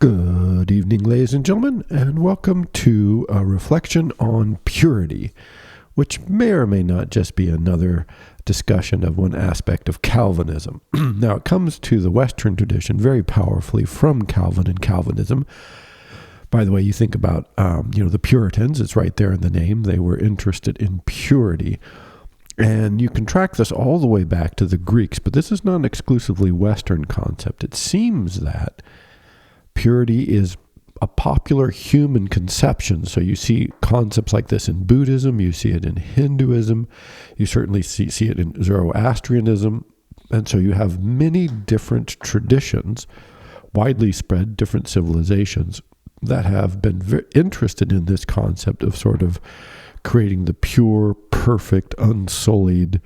Good evening, ladies and gentlemen, and welcome to a reflection on purity, which may or may not just be another discussion of one aspect of Calvinism. Now, it comes to the Western tradition very powerfully from Calvin and Calvinism. By the way, you think about, the Puritans, it's right there in the name. They were interested in purity. And you can track this all the way back to the Greeks, but this is not an exclusively Western concept. It seems that purity is a popular human conception. So you see concepts like this in Buddhism, you see it in Hinduism, you certainly see it in Zoroastrianism. And so you have many different traditions, widely spread, different civilizations that have been very interested in this concept of sort of creating the pure, perfect, unsullied,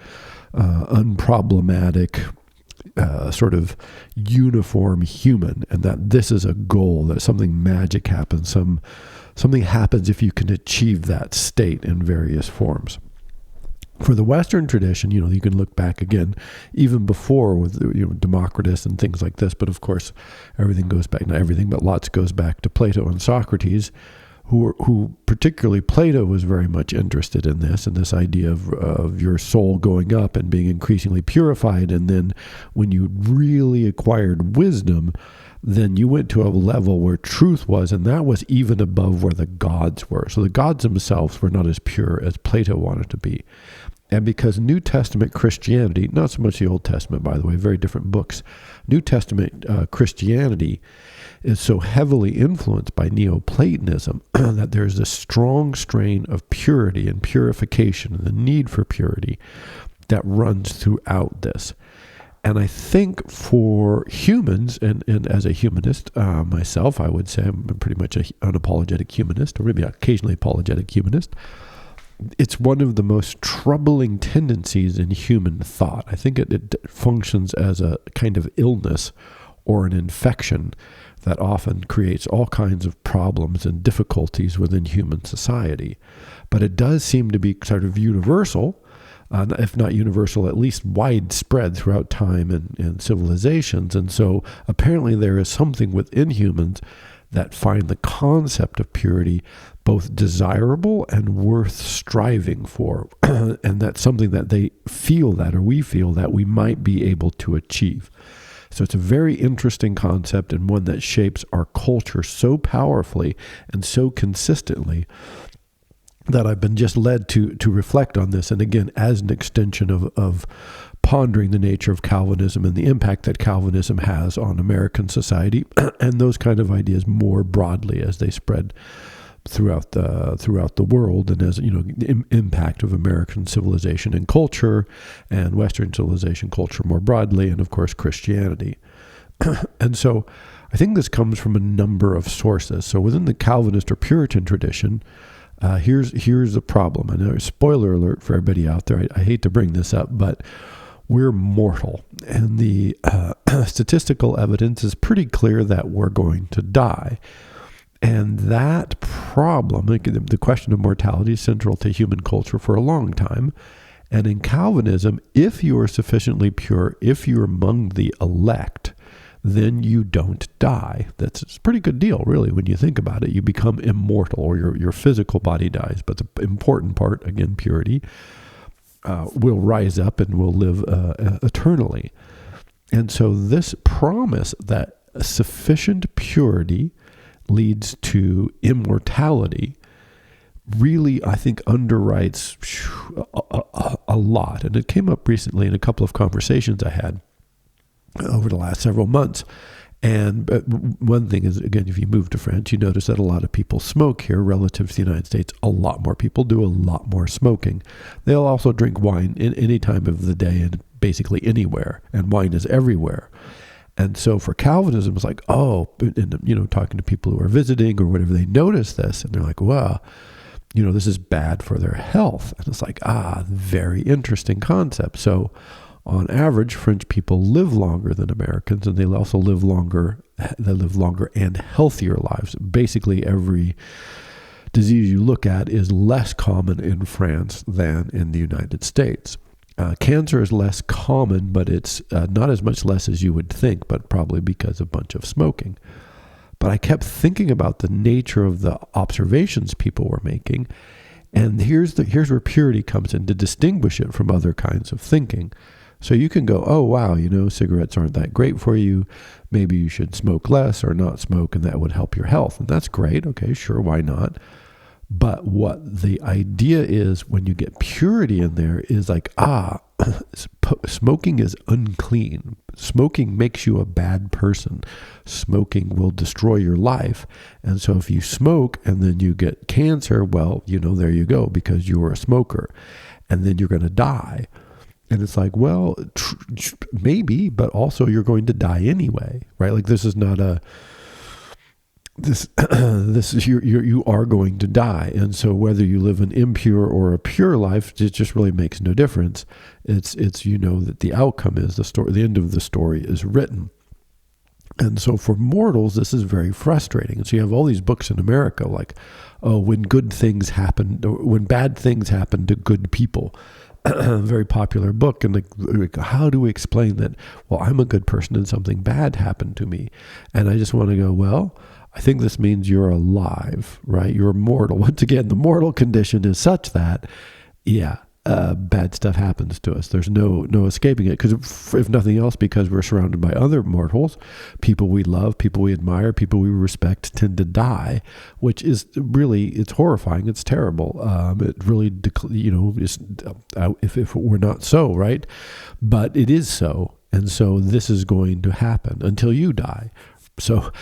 unproblematic, sort of uniform human, and that this is a goal, that something magic happens, something happens if you can achieve that state in various forms. For the Western tradition, you can look back again, even before with Democritus and things like this, but of course everything goes back, not everything, but lots goes back to Plato and Socrates, who particularly Plato was very much interested in this idea of your soul going up and being increasingly purified. And then when you really acquired wisdom, then you went to a level where truth was, and that was even above where the gods were. So the gods themselves were not as pure as Plato wanted to be. And because New Testament Christianity, not so much the Old Testament, by the way, very different books, New Testament Christianity is so heavily influenced by Neoplatonism that there's this strong strain of purity and purification and the need for purity that runs throughout this. And I think for humans, and as a humanist myself, I would say I'm pretty much an unapologetic humanist, or maybe occasionally apologetic humanist. It's one of the most troubling tendencies in human thought. I think it functions as a kind of illness or an infection that often creates all kinds of problems and difficulties within human society. But it does seem to be sort of universal, if not universal, at least widespread throughout time and civilizations. And so apparently there is something within humans that find the concept of purity both desirable and worth striving for. And that's something that they feel that, or we feel that we might be able to achieve. So it's a very interesting concept, and one that shapes our culture so powerfully and so consistently that I've been just led to reflect on this. And again, as an extension of pondering the nature of Calvinism and the impact that Calvinism has on American society and those kind of ideas more broadly as they spread throughout the world, and as the impact of American civilization and culture and Western civilization culture more broadly, and of course Christianity. And so I think this comes from a number of sources. So within the Calvinist or Puritan tradition, here's the problem. I know, spoiler alert for everybody out there, I hate to bring this up, but we're mortal, and the statistical evidence is pretty clear that we're going to die. And that problem, the question of mortality, is central to human culture for a long time. And in Calvinism, if you are sufficiently pure, if you're among the elect, then you don't die. That's a pretty good deal, really, when you think about it. You become immortal, or your physical body dies. But the important part, again, purity, will rise up and will live eternally. And so this promise that sufficient purity leads to immortality really, I think, underwrites a lot. And it came up recently in a couple of conversations I had over the last several months. And one thing is, again, if you move to France, you notice that a lot of people smoke here relative to the United States. A lot more people do a lot more smoking. They'll also drink wine in any time of the day and basically anywhere. And wine is everywhere. And so for Calvinism, it's like, and, talking to people who are visiting or whatever, they notice this and they're like, well, this is bad for their health. And it's like, very interesting concept. So on average, French people live longer than Americans, and they also live longer and healthier lives. Basically, every disease you look at is less common in France than in the United States. Cancer is less common, but it's not as much less as you would think, but probably because of a bunch of smoking. But I kept thinking about the nature of the observations people were making. And here's where purity comes in to distinguish it from other kinds of thinking. So you can go, oh, wow, cigarettes aren't that great for you. Maybe you should smoke less or not smoke, and that would help your health. And that's great. Okay, sure, why not? But what the idea is when you get purity in there is like, smoking is unclean. Smoking makes you a bad person. Smoking will destroy your life. And so if you smoke and then you get cancer, well, there you go, because you were a smoker. And then you're going to die. And it's like, well, maybe, but also you're going to die anyway, right? Like this is not you are going to die. And so whether you live an impure or a pure life, it just really makes no difference. It's that the outcome is the end of the story is written. And so for mortals, this is very frustrating. And so you have all these books in America like, oh, when good things happen, when bad things happen to good people. Very popular book. And like, how do we explain that? Well, I'm a good person and something bad happened to me. And I just want to go, well, I think this means you're alive, right? You're mortal. Once again, the mortal condition is such that, bad stuff happens to us. There's no escaping it. Because if nothing else, because we're surrounded by other mortals, people we love, people we admire, people we respect tend to die, which is really, it's horrifying. It's terrible. It really, is, if it were not so, right? But it is so. And so this is going to happen until you die. So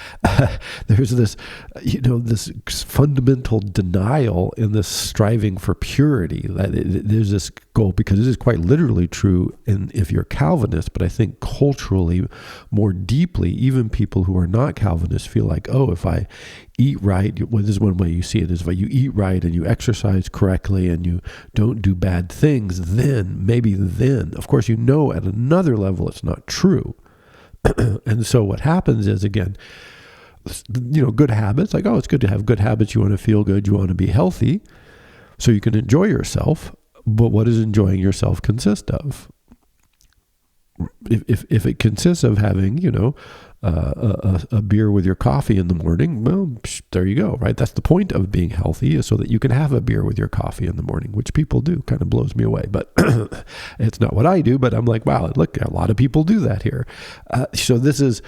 there's this, this fundamental denial in this striving for purity. There's this goal, because it is quite literally true if you're Calvinist, but I think culturally more deeply, even people who are not Calvinists feel like, oh, if I eat right, this is one way you see it, is if you eat right and you exercise correctly and you don't do bad things, then, of course, at another level it's not true. And so what happens is, again, good habits, like, oh, it's good to have good habits. You want to feel good. You want to be healthy so you can enjoy yourself. But what does enjoying yourself consist of? If it consists of having, a beer with your coffee in the morning, well, there you go, right? That's the point of being healthy, is so that you can have a beer with your coffee in the morning, which people do. Kind of blows me away, but it's not what I do. But I'm like, wow, look, a lot of people do that here. So this is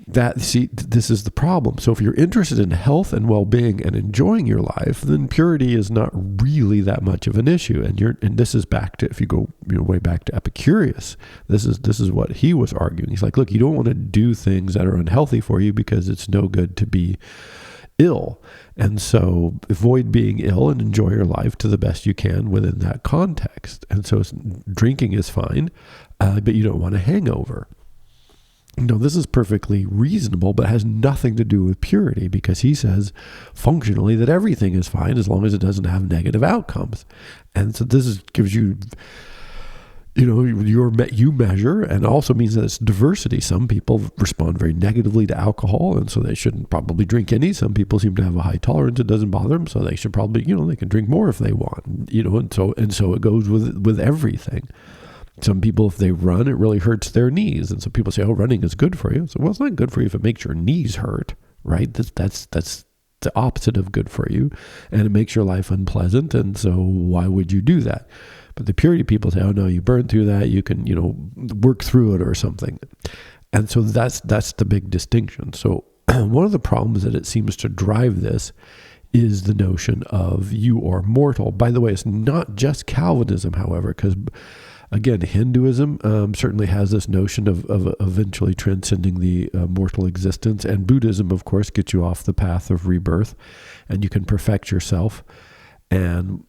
the problem. So if you're interested in health and well-being and enjoying your life, then purity is not really that much of an issue. And this is back to, if you go way back to Epicurus, this is what he was arguing. He's like, look, you don't want to do things that are unhealthy for you because it's no good to be ill. And so avoid being ill and enjoy your life to the best you can within that context. And so drinking is fine, but you don't want a hangover. This is perfectly reasonable, but has nothing to do with purity, because he says functionally that everything is fine as long as it doesn't have negative outcomes. And so gives you, you measure, and also means that it's diversity. Some people respond very negatively to alcohol, and so they shouldn't probably drink any. Some people seem to have a high tolerance. It doesn't bother them, so they should probably, they can drink more if they want, and so it goes with everything. Some people, if they run, it really hurts their knees. And so people say, oh, running is good for you. So, well, it's not good for you if it makes your knees hurt, right? That's the opposite of good for you. And it makes your life unpleasant. And so why would you do that? But the purity people say, oh, no, you burn through that. You can, work through it or something. And so that's the big distinction. So one of the problems that it seems to drive this is the notion of you are mortal. By the way, it's not just Calvinism, however, because again, Hinduism certainly has this notion of eventually transcending the mortal existence. And Buddhism, of course, gets you off the path of rebirth and you can perfect yourself. And,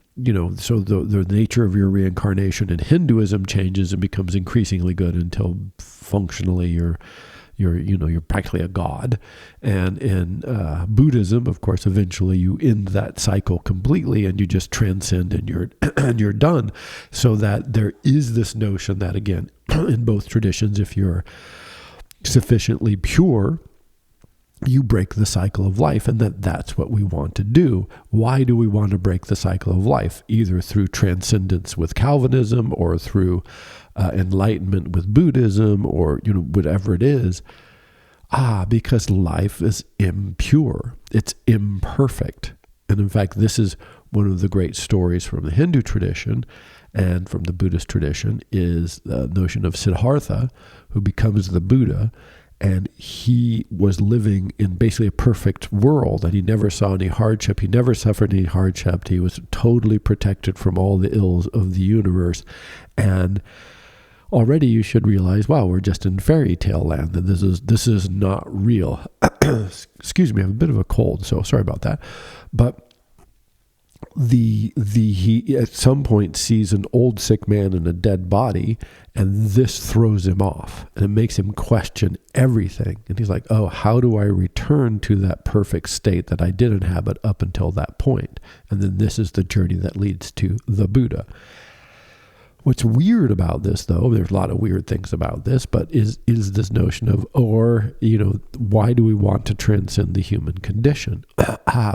so the nature of your reincarnation in Hinduism changes and becomes increasingly good until functionally you're practically a god. And in Buddhism, of course, eventually you end that cycle completely and you just transcend and you're done. So that there is this notion that, again, in both traditions, if you're sufficiently pure, you break the cycle of life, and that's what we want to do. Why do we want to break the cycle of life? Either through transcendence with Calvinism or through enlightenment with Buddhism, or whatever it is. Because life is impure. It's imperfect. And in fact, this is one of the great stories from the Hindu tradition and from the Buddhist tradition is the notion of Siddhartha, who becomes the Buddha. And he was living in basically a perfect world, and he never saw any hardship. He never suffered any hardship. He was totally protected from all the ills of the universe. And already you should realize, wow, we're just in fairy tale land, that this is not real. Excuse me, I have a bit of a cold, so sorry about that. But he at some point sees an old sick man in a dead body, and this throws him off, and it makes him question everything. And he's like, oh, how do I return to that perfect state that I did inhabit up until that point? And then this is the journey that leads to the Buddha. What's weird about this, though, there's a lot of weird things about this, but is this notion of, why do we want to transcend the human condition?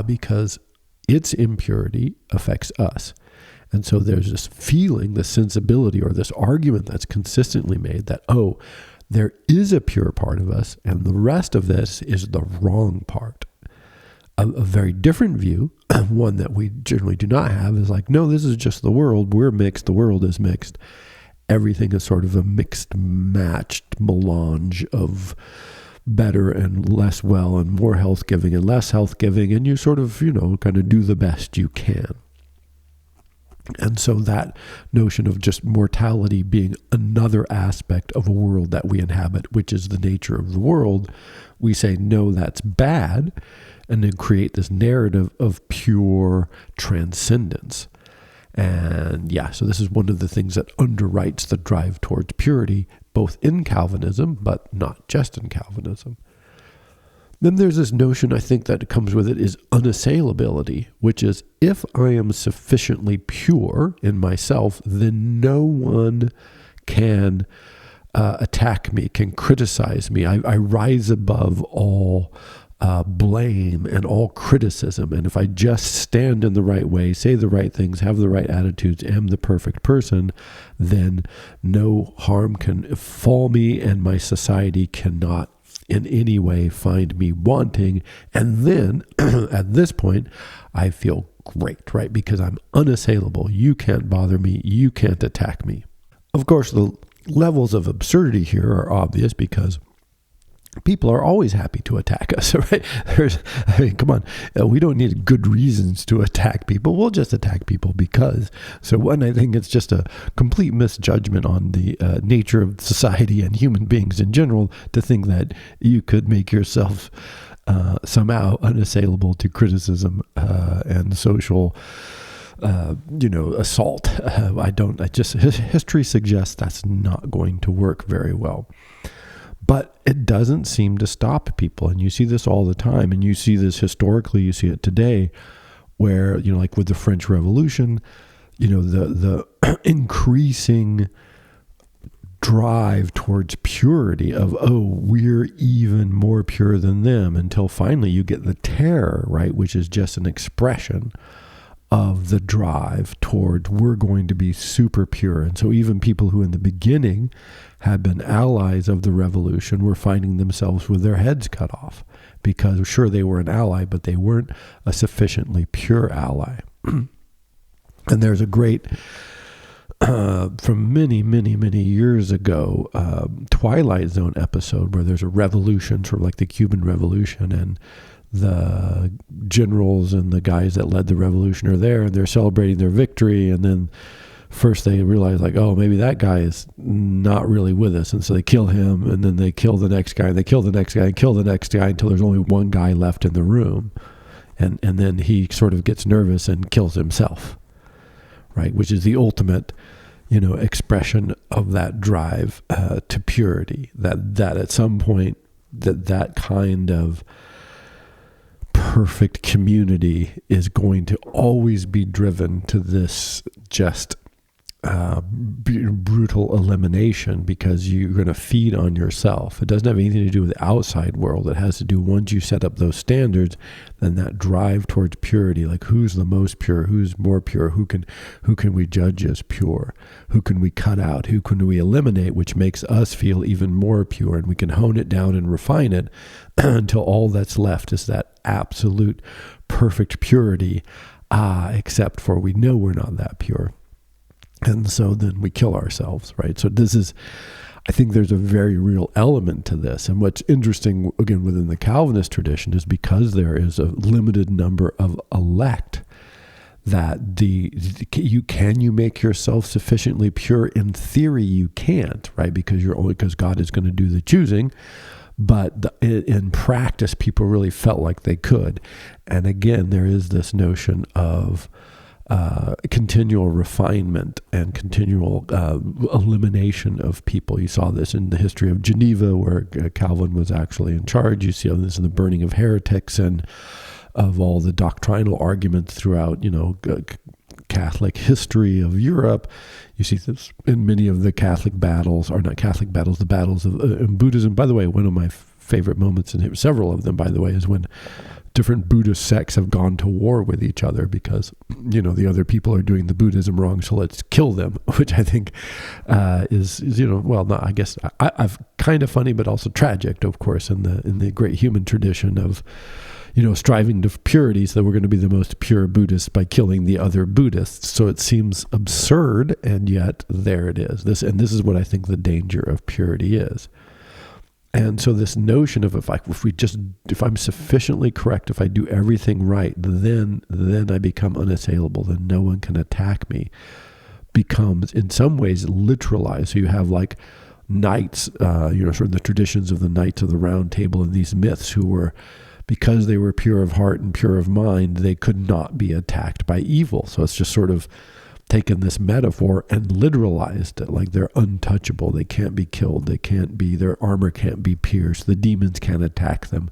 Because its impurity affects us. And so there's this feeling, this sensibility, or this argument that's consistently made that, there is a pure part of us, and the rest of this is the wrong part. A very different view, one that we generally do not have, is like, no, this is just the world. We're mixed. The world is mixed. Everything is sort of a mixed, matched melange of better and less well, and more health giving and less health giving, and you sort of, kind of do the best you can. And so that notion of just mortality being another aspect of a world that we inhabit, which is the nature of the world, we say, no, that's bad, and then create this narrative of pure transcendence. And so this is one of the things that underwrites the drive towards purity, both in Calvinism, but not just in Calvinism. Then there's this notion, I think, that comes with it is unassailability, which is if I am sufficiently pure in myself, then no one can attack me, can criticize me. I rise above all blame and all criticism. And if I just stand in the right way, say the right things, have the right attitudes, am the perfect person, then no harm can befall me, and my society cannot in any way find me wanting. And then at this point, I feel great, right? Because I'm unassailable. You can't bother me. You can't attack me. Of course, the levels of absurdity here are obvious because people are always happy to attack us, right? Come on. We don't need good reasons to attack people. We'll just attack people because. So one, I think it's just a complete misjudgment on the nature of society and human beings in general to think that you could make yourself somehow unassailable to criticism and social assault. History suggests that's not going to work very well. But it doesn't seem to stop people. And you see this all the time. And you see this historically, you see it today, where, like with the French Revolution, the increasing drive towards purity of, we're even more pure than them, until finally you get the terror, right? Which is just an expression of the drive toward we're going to be super pure. And so even people who in the beginning had been allies of the revolution were finding themselves with their heads cut off, because sure, they were an ally, but they weren't a sufficiently pure ally. And there's a great, from many, many, many years ago, Twilight Zone episode where there's a revolution, sort of like the Cuban Revolution, and the generals and the guys that led the revolution are there, and they're celebrating their victory. And then first they realize, like, maybe that guy is not really with us. And so they kill him, and then they kill the next guy, and they kill the next guy, and kill the next guy until there's only one guy left in the room. And then he sort of gets nervous and kills himself, right? Which is the ultimate, expression of that drive to purity. That at some point, that kind of perfect community is going to always be driven to this just brutal elimination because you're going to feed on yourself. It doesn't have anything to do with the outside world. It has to do, once you set up those standards, then that drive towards purity, like who's the most pure, who's more pure, who can we judge as pure, who can we cut out, who can we eliminate, which makes us feel even more pure, and we can hone it down and refine it until all that's left is that absolute perfect purity, except for we know we're not that pure. And so then we kill ourselves, right? So this is, I think there's a very real element to this. And what's interesting, again, within the Calvinist tradition is because there is a limited number of elect, that you make yourself sufficiently pure? In theory, you can't, right? Because God is going to do the choosing. But in practice, people really felt like they could. And again, there is this notion of continual refinement and continual elimination of people. You saw this in the history of Geneva, where Calvin was actually in charge. You see this in the burning of heretics and of all the doctrinal arguments throughout, Catholic history of Europe. You see this in many of the Catholic battles, or not Catholic battles, the battles of in Buddhism. By the way, one of my favorite moments, and several of them, by the way, is when different Buddhist sects have gone to war with each other because, the other people are doing the Buddhism wrong, so let's kill them, which I think is I guess I've kind of funny, but also tragic, of course, in the great human tradition of, striving to purity, so that we're going to be the most pure Buddhists by killing the other Buddhists. So it seems absurd, and yet there it is. This is what I think the danger of purity is. And so this notion of if I'm sufficiently correct, if I do everything right, then I become unassailable, then no one can attack me, becomes in some ways literalized. So you have like knights, sort of the traditions of the Knights of the Round Table and these myths who were, because they were pure of heart and pure of mind, they could not be attacked by evil. So it's just sort of taken this metaphor and literalized it, like they're untouchable, they can't be killed, their armor can't be pierced, the demons can't attack them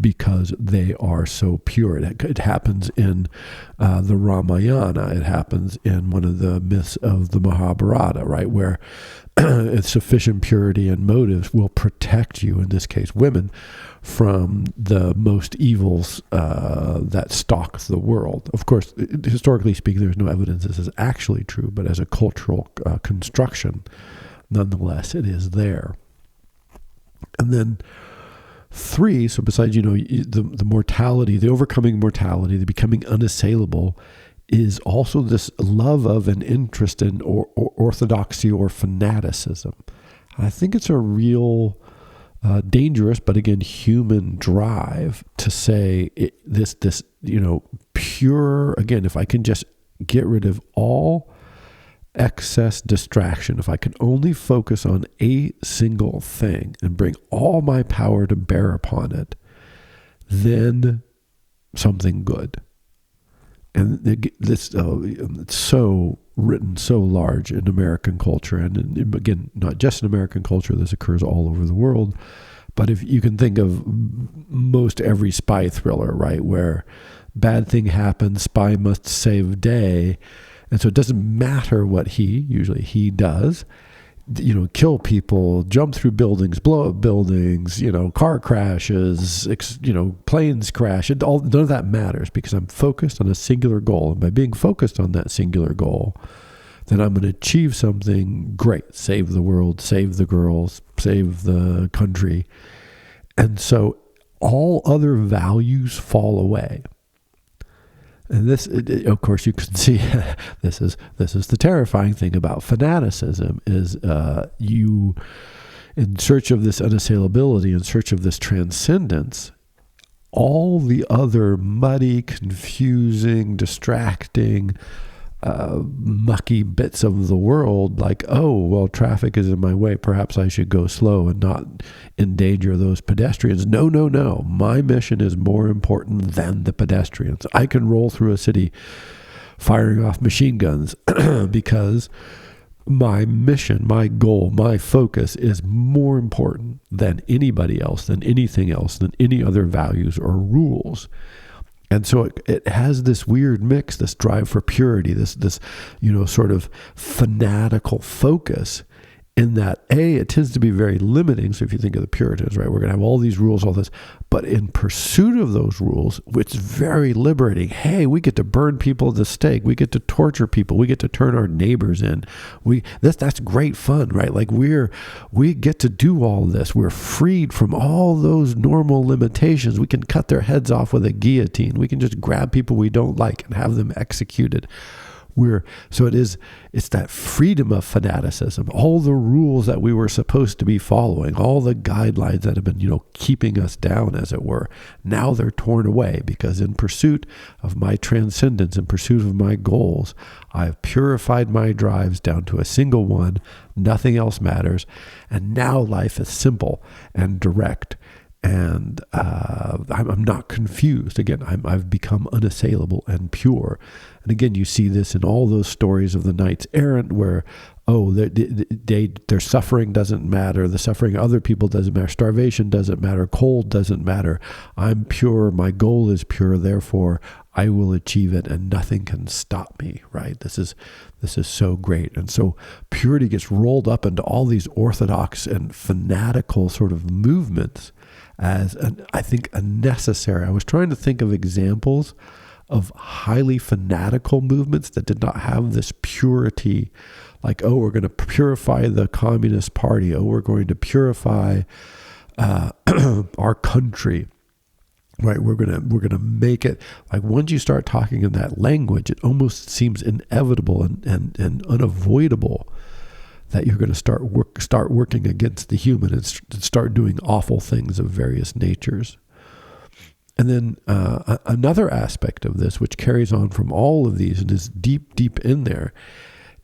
because they are so pure. It happens in the Ramayana, it happens in one of the myths of the Mahabharata, right, where sufficient purity and motives will protect you, in this case women, from the most evils that stalk the world. Of course, historically speaking, there's no evidence this is actually true, but as a cultural construction, nonetheless, it is there. And then 3, so besides, the mortality, the overcoming mortality, the becoming unassailable, is also this love of and interest in orthodoxy or fanaticism. I think it's a real dangerous, but again, human drive to say this, pure, again, if I can just get rid of all excess distraction, if I can only focus on a single thing and bring all my power to bear upon it, then something good. And this it's so written so large in American culture, and again, not just in American culture, this occurs all over the world. But if you can think of most every spy thriller, right, where bad thing happens, spy must save day, and so it doesn't matter what usually he does, kill people, jump through buildings, blow up buildings, car crashes, planes crash. None of that matters because I'm focused on a singular goal. And by being focused on that singular goal, then I'm going to achieve something great. Save the world, save the girls, save the country. And so all other values fall away. And this, of course, you can see this is the terrifying thing about fanaticism is you, in search of this unassailability, in search of this transcendence, all the other muddy, confusing, distracting, mucky bits of the world, like, traffic is in my way, perhaps I should go slow and not endanger those pedestrians. No. My mission is more important than the pedestrians. I can roll through a city firing off machine guns because my mission, my goal, my focus is more important than anybody else, than anything else, than any other values or rules. And so it has this weird mix, this drive for purity, this sort of fanatical focus, in that, it tends to be very limiting. So if you think of the Puritans, right, we're going to have all these rules, all this, but in pursuit of those rules, it's very liberating. Hey, we get to burn people at the stake. We get to torture people. We get to turn our neighbors in. That's great fun, right? Like we get to do all this. We're freed from all those normal limitations. We can cut their heads off with a guillotine. We can just grab people we don't like and have them executed. It's that freedom of fanaticism, all the rules that we were supposed to be following, all the guidelines that have been, keeping us down, as it were. Now they're torn away, because in pursuit of my transcendence, in pursuit of my goals, I've purified my drives down to a single one. Nothing else matters. And now life is simple and direct. And I'm not confused. Again, I've become unassailable and pure. And again, you see this in all those stories of the knights errant, where their suffering doesn't matter, the suffering of other people doesn't matter, starvation doesn't matter, cold doesn't matter. I'm pure. My goal is pure. Therefore, I will achieve it, and nothing can stop me. Right? This is so great. And so purity gets rolled up into all these orthodox and fanatical sort of movements as I think necessary. I was trying to think of examples of highly fanatical movements that did not have this purity, like, we're going to purify the Communist Party. We're going to purify our country. Right? We're gonna make it, like, once you start talking in that language, it almost seems inevitable and unavoidable that you're going to start working against the human and start doing awful things of various natures. And then another aspect of this, which carries on from all of these and is deep in there,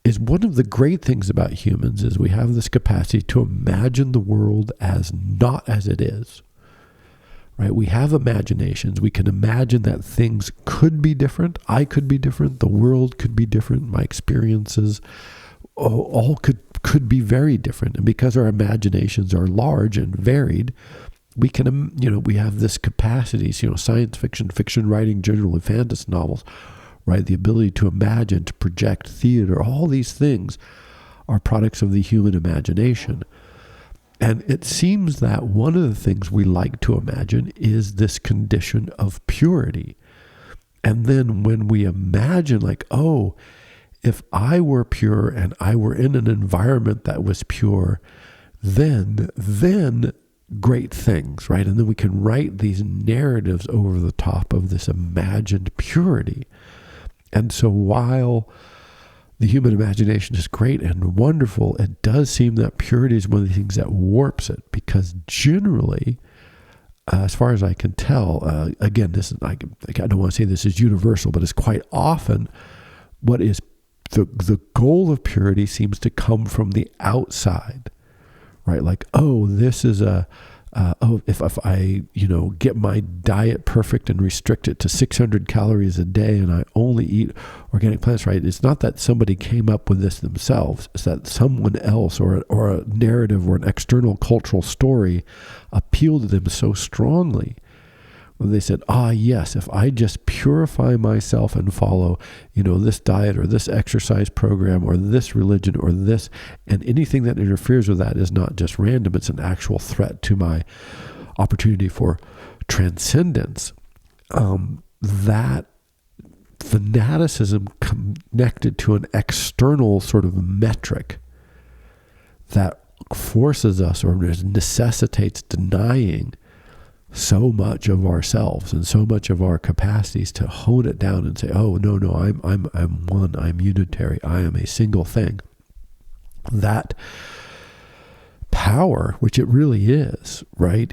is one of the great things about humans is we have this capacity to imagine the world as not as it is. Right? We have imaginations. We can imagine that things could be different. I could be different. The world could be different. My experiences all could be very different. And because our imaginations are large and varied, we can, we have this capacity, science fiction writing, generally fantasy novels, right? The ability to imagine, to project, theater, all these things are products of the human imagination. And it seems that one of the things we like to imagine is this condition of purity. And then when we imagine, like, if I were pure and I were in an environment that was pure, then great things, right? And then we can write these narratives over the top of this imagined purity. And so while the human imagination is great and wonderful, it does seem that purity is one of the things that warps it, because generally, as far as I can tell, again, this is, I don't want to say this is universal, but it's quite often what is the goal of purity seems to come from the outside, right? Like, this is if I, get my diet perfect and restrict it to 600 calories a day and I only eat organic plants, right? It's not that somebody came up with this themselves. It's that someone else or a narrative or an external cultural story appealed to them so strongly. They said, yes, if I just purify myself and follow, this diet or this exercise program or this religion or this, and anything that interferes with that is not just random, it's an actual threat to my opportunity for transcendence. That fanaticism connected to an external sort of metric that forces us or necessitates denying so much of ourselves and so much of our capacities to hone it down and say, no, I'm one, I'm unitary, I am a single thing. That power, which it really is, right,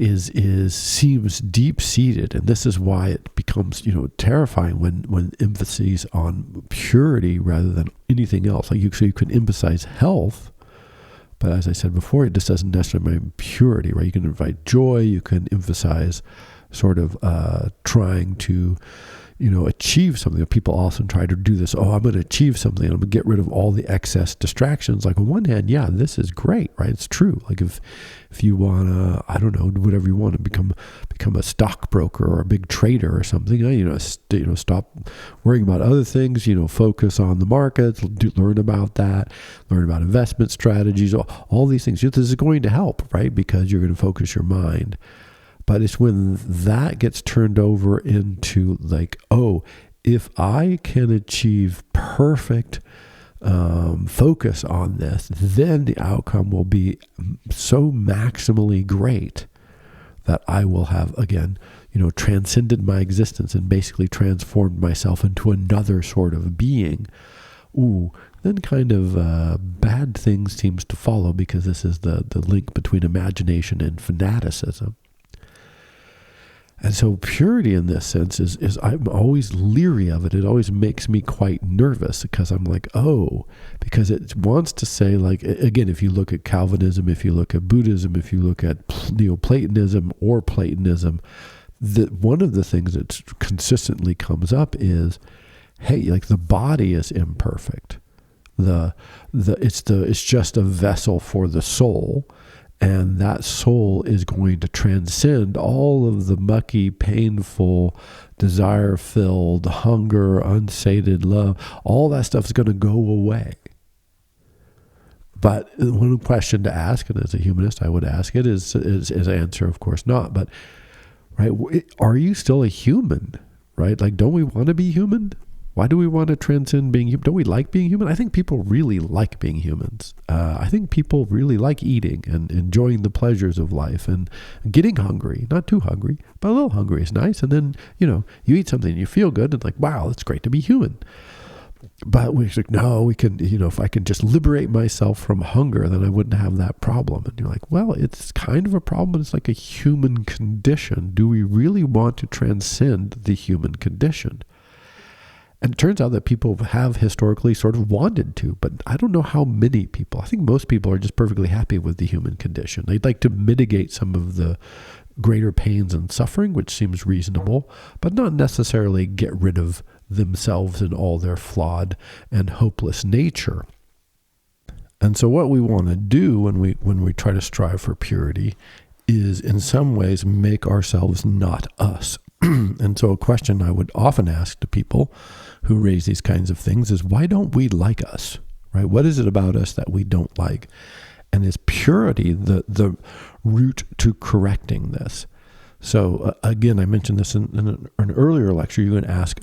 seems deep-seated, and this is why it becomes, terrifying when emphasis on purity rather than anything else. So you can emphasize health, but as I said before, it just doesn't necessarily mean purity, right? You can invite joy, you can emphasize sort of trying to, achieve something. People often try to do this. Oh, I'm going to achieve something. I'm going to get rid of all the excess distractions. Like on one hand, yeah, this is great, right? It's true. Like if you want to, I don't know, whatever you want to become a stockbroker or a big trader or something, stop worrying about other things, focus on the markets, learn about that, learn about investment strategies, all these things. This is going to help, right? Because you're going to focus your mind. But it's when that gets turned over into like, oh, if I can achieve perfect focus on this, then the outcome will be so maximally great that I will have, again, transcended my existence and basically transformed myself into another sort of being. Then kind of bad things seems to follow, because this is the link between imagination and fanaticism. And so purity in this sense is I'm always leery of it. It always makes me quite nervous, because I'm like, because it wants to say, like, again, if you look at Calvinism, if you look at Buddhism, if you look at Neoplatonism or Platonism, that one of the things that consistently comes up is, hey, like the body is imperfect. It's just a vessel for the soul. And that soul is going to transcend all of the mucky, painful, desire-filled, hunger, unsated love. All that stuff is going to go away. But one question to ask, and as a humanist I would ask it, is answer, of course not. But, right, are you still a human? Right? Like, don't we want to be human? Why do we want to transcend being human? Don't we like being human? I think people really like being humans. I think people really like eating and enjoying the pleasures of life and getting hungry. Not too hungry, but a little hungry is nice. And then, you eat something and you feel good and like, wow, it's great to be human. But we're like, no, we can, if I can just liberate myself from hunger, then I wouldn't have that problem. And you're like, well, it's kind of a problem, but it's like a human condition. Do we really want to transcend the human condition? And it turns out that people have historically sort of wanted to, but I don't know how many people. I think most people are just perfectly happy with the human condition. They'd like to mitigate some of the greater pains and suffering, which seems reasonable, but not necessarily get rid of themselves and all their flawed and hopeless nature. And so what we want to do when we try to strive for purity is in some ways make ourselves not us. And so a question I would often ask to people who raise these kinds of things is, why don't we like us, right? What is it about us that we don't like? And is purity the route to correcting this? So again, I mentioned this in an earlier lecture. You can ask,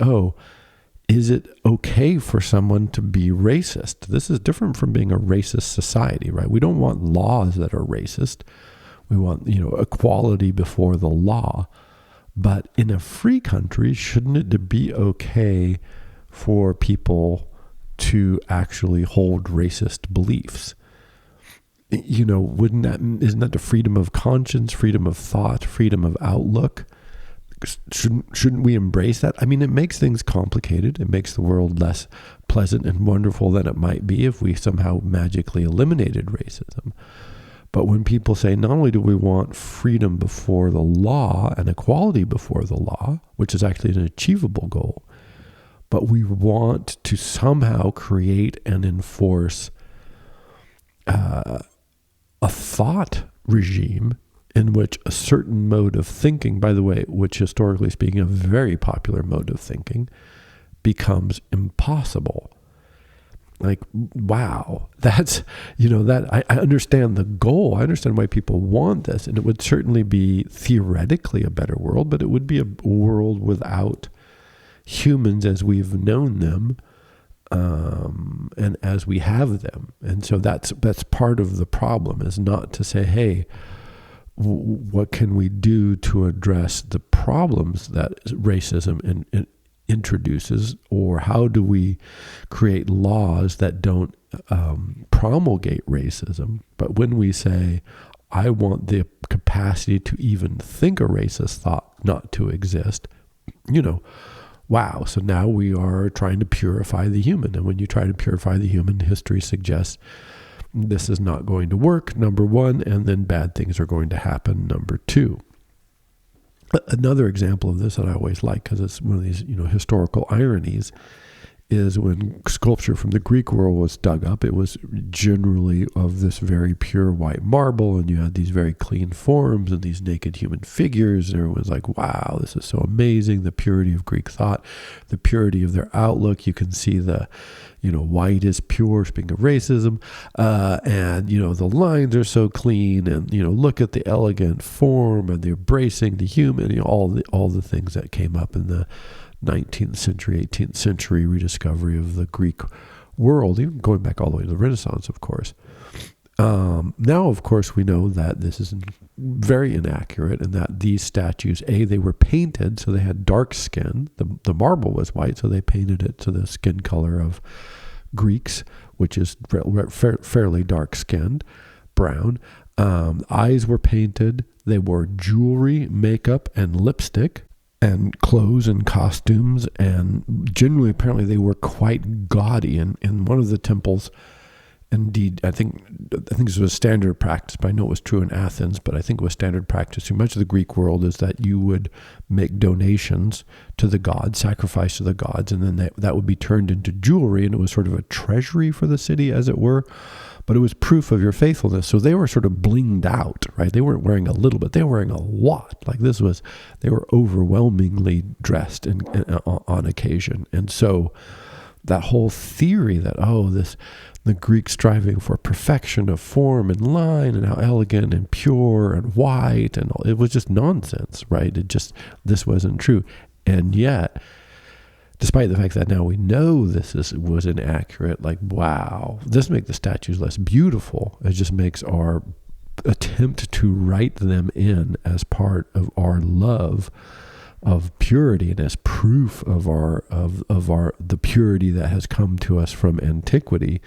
is it okay for someone to be racist? This is different from being a racist society, right? We don't want laws that are racist. We want, equality before the law. But in a free country, shouldn't it be okay for people to actually hold racist beliefs? Isn't that the freedom of conscience, freedom of thought, freedom of outlook? Shouldn't we embrace that? I mean, it makes things complicated. It makes the world less pleasant and wonderful than it might be if we somehow magically eliminated racism. But when people say, not only do we want freedom before the law and equality before the law, which is actually an achievable goal, but we want to somehow create and enforce a thought regime in which a certain mode of thinking, by the way, which historically speaking, a very popular mode of thinking, becomes impossible. Like, wow, that's, I understand the goal. I understand why people want this. And it would certainly be theoretically a better world, but it would be a world without humans as we've known them and as we have them. And so that's part of the problem, is not to say, hey, what can we do to address the problems that racism introduces, or how do we create laws that don't promulgate racism? But when we say, I want the capacity to even think a racist thought not to exist, wow, so now we are trying to purify the human. And when you try to purify the human, history suggests this is not going to work, number one, and then bad things are going to happen, number two. Another example of this that I always like, because it's one of these, historical ironies, is when sculpture from the Greek world was dug up, it was generally of this very pure white marble, and you had these very clean forms and these naked human figures, and everyone's like, wow, this is so amazing, the purity of Greek thought, the purity of their outlook. You can see the, white is pure, speaking of racism, and, the lines are so clean, and, look at the elegant form, and the embracing the human, all the things that came up in the 19th century, 18th century rediscovery of the Greek world, even going back all the way to the Renaissance, of course. Now, of course, we know that this is very inaccurate, and that these statues, they were painted, so they had dark skin. The marble was white, so they painted it to the skin color of Greeks, which is fairly dark-skinned, brown. Eyes were painted. They wore jewelry, makeup, and lipstick, and clothes and costumes, and generally, apparently, they were quite gaudy. And in one of the temples, indeed, I think this was standard practice, but I know it was true in Athens, but I think it was standard practice in much of the Greek world, is that you would make donations to the gods, sacrifice to the gods, and then that would be turned into jewelry, and it was sort of a treasury for the city, as it were. But it was proof of your faithfulness. So they were sort of blinged out, right? They weren't wearing a little bit. They were wearing a lot. They were overwhelmingly dressed on occasion. And so that whole theory that, the Greeks striving for perfection of form and line, and how elegant and pure and white, and all, it was just nonsense, right? This wasn't true. And yet, despite the fact that now we know was inaccurate, wow, it doesn't make the statues less beautiful. It just makes our attempt to write them in as part of our love of purity, and as proof of the purity that has come to us from antiquity,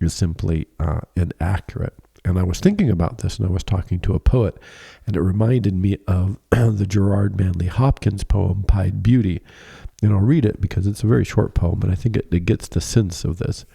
is simply inaccurate. And I was thinking about this, and I was talking to a poet, and it reminded me of the Gerard Manley Hopkins poem, Pied Beauty. And I'll read it because it's a very short poem, but I think it gets the sense of this.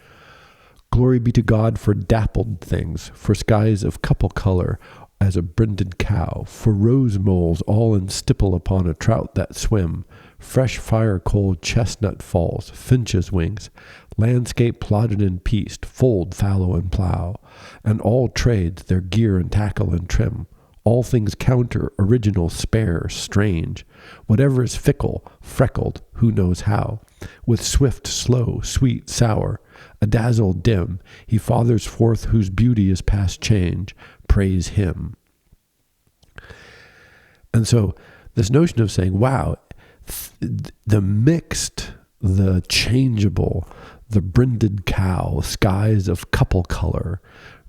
Glory be to God for dappled things, for skies of couple color as a brinded cow, for rose moles all in stipple upon a trout that swim, fresh fire-cold chestnut falls, finches' wings, landscape plotted and pieced, fold, fallow, and plow, and all trades their gear and tackle and trim, all things counter, original, spare, strange, whatever is fickle, freckled, who knows how, with swift, slow, sweet, sour, a dazzle dim, he fathers forth whose beauty is past change, praise him. And so this notion of saying, wow, the mixed, the changeable, the brinded cow, skies of couple color,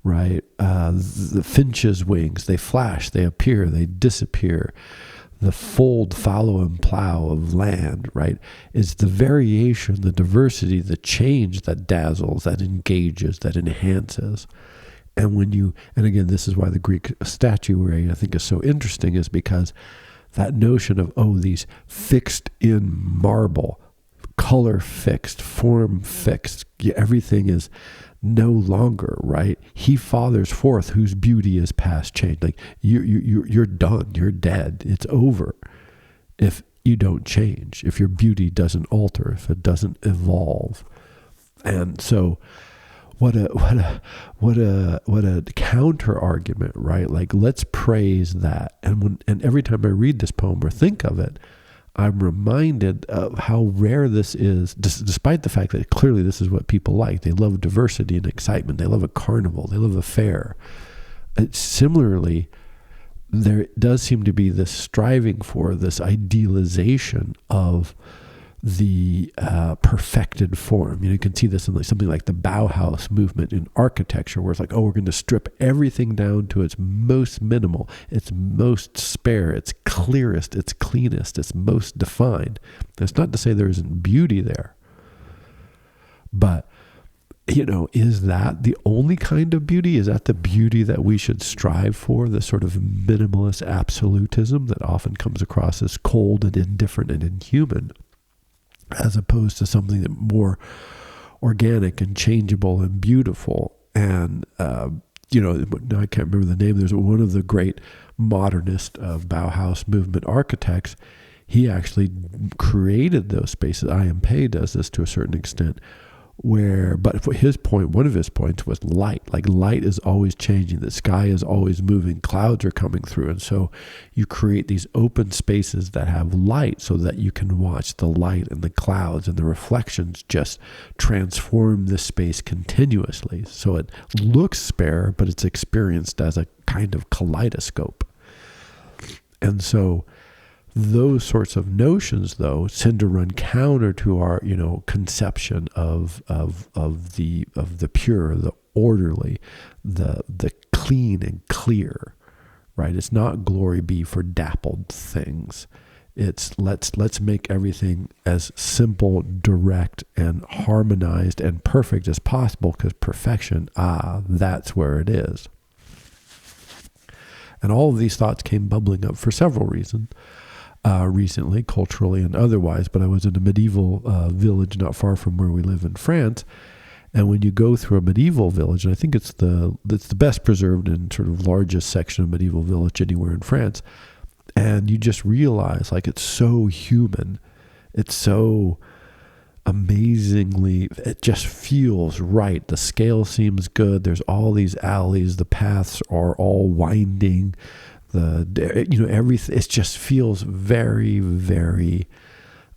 right? The finch's wings, they flash, they appear, they disappear. The fold, fallow, and plow of land, right? Is the variation, the diversity, the change that dazzles, that engages, that enhances. And again, this is why the Greek statuary, I think, is so interesting, is because that notion of, these fixed in marble, color fixed, form fixed, everything is no longer, right? He fathers forth whose beauty is past change. You're done, you're dead, it's over if you don't change, if your beauty doesn't alter, if it doesn't evolve. And so what a counter argument, right? Let's praise that. And every time I read this poem or think of it, I'm reminded of how rare this is, despite the fact that clearly this is what people like. They love diversity and excitement. They love a carnival. They love a fair. Similarly, there does seem to be this striving for this idealization of the perfected form. You can see this in something like the Bauhaus movement in architecture, where it's like, we're going to strip everything down to its most minimal, its most spare, its clearest, its cleanest, its most defined. That's not to say there isn't beauty there, but is that the only kind of beauty? Is that the beauty that we should strive for? The sort of minimalist absolutism that often comes across as cold and indifferent and inhuman, as opposed to something that more organic and changeable and beautiful. And, I can't remember the name. There's one of the great modernist of Bauhaus movement architects, he actually created those spaces. I.M. does this to a certain extent, but for his point, one of his points was light. Like light is always changing. The sky is always moving. Clouds are coming through. And so you create these open spaces that have light so that you can watch the light and the clouds and the reflections just transform this space continuously. So it looks spare, but it's experienced as a kind of kaleidoscope. And so those sorts of notions, though, tend to run counter to our, conception of the pure, the orderly, the clean and clear, right? It's not glory be for dappled things. It's let's make everything as simple, direct, and harmonized and perfect as possible, because perfection, that's where it is. And all of these thoughts came bubbling up for several reasons. Recently, culturally and otherwise, but I was in a medieval village not far from where we live in France, and when you go through a medieval village, and I think it's the best preserved and sort of largest section of medieval village anywhere in France, and you just realize like it's so human, it's so amazingly, it just feels right. The scale seems good. There's all these alleys, the paths are all winding. Everything, it just feels very, very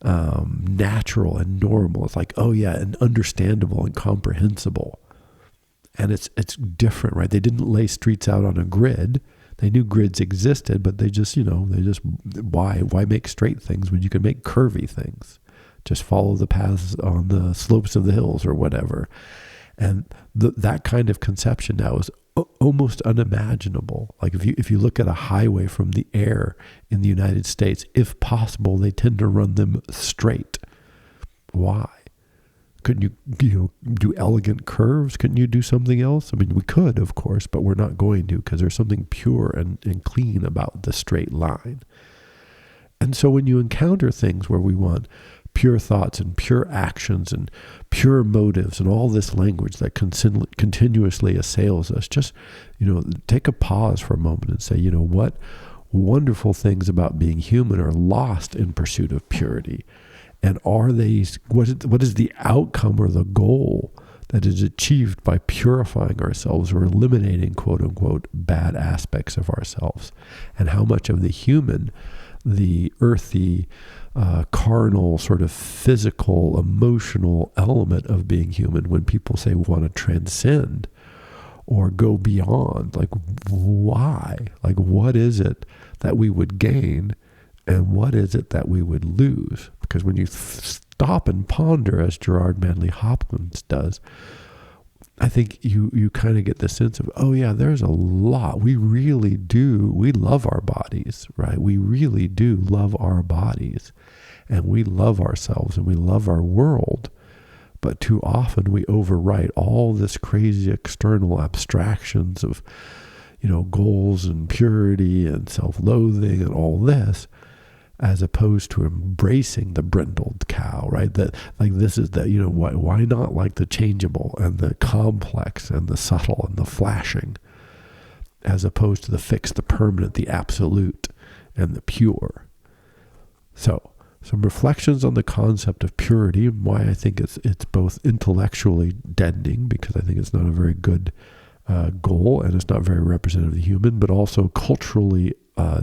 natural and normal. It's like, oh yeah, and understandable and comprehensible. And it's different, right? They didn't lay streets out on a grid. They knew grids existed, but they just why make straight things when you can make curvy things? Just follow the paths on the slopes of the hills or whatever. And that kind of conception now is almost unimaginable. Like if you look at a highway from the air in the United States, if possible, they tend to run them straight. Why? Couldn't you do elegant curves? Couldn't you do something else? I mean, we could, of course, but we're not going to, because there's something pure and clean about the straight line. And so when you encounter things where we want pure thoughts and pure actions and pure motives and all this language that continuously assails us, just, take a pause for a moment and say, what wonderful things about being human are lost in pursuit of purity? And what is the outcome or the goal that is achieved by purifying ourselves or eliminating, quote unquote, bad aspects of ourselves? And how much of the human, the earthy, carnal, sort of physical, emotional element of being human, when people say we want to transcend or go beyond, like why? Like what is it that we would gain and what is it that we would lose? Because when you stop and ponder, as Gerard Manley Hopkins does, I think you kind of get the sense of, oh yeah, there's a lot. We really do. We love our bodies, right? We really do love our bodies, and we love ourselves and we love our world. But too often we overwrite all this crazy external abstractions of, goals and purity and self-loathing and all this, as opposed to embracing the brindled cow, right? That this is the, why not like the changeable and the complex and the subtle and the flashing, as opposed to the fixed, the permanent, the absolute, and the pure. So some reflections on the concept of purity and why I think it's both intellectually deadening, because I think it's not a very good goal and it's not very representative of the human, but also culturally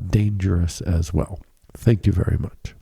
dangerous as well. Thank you very much.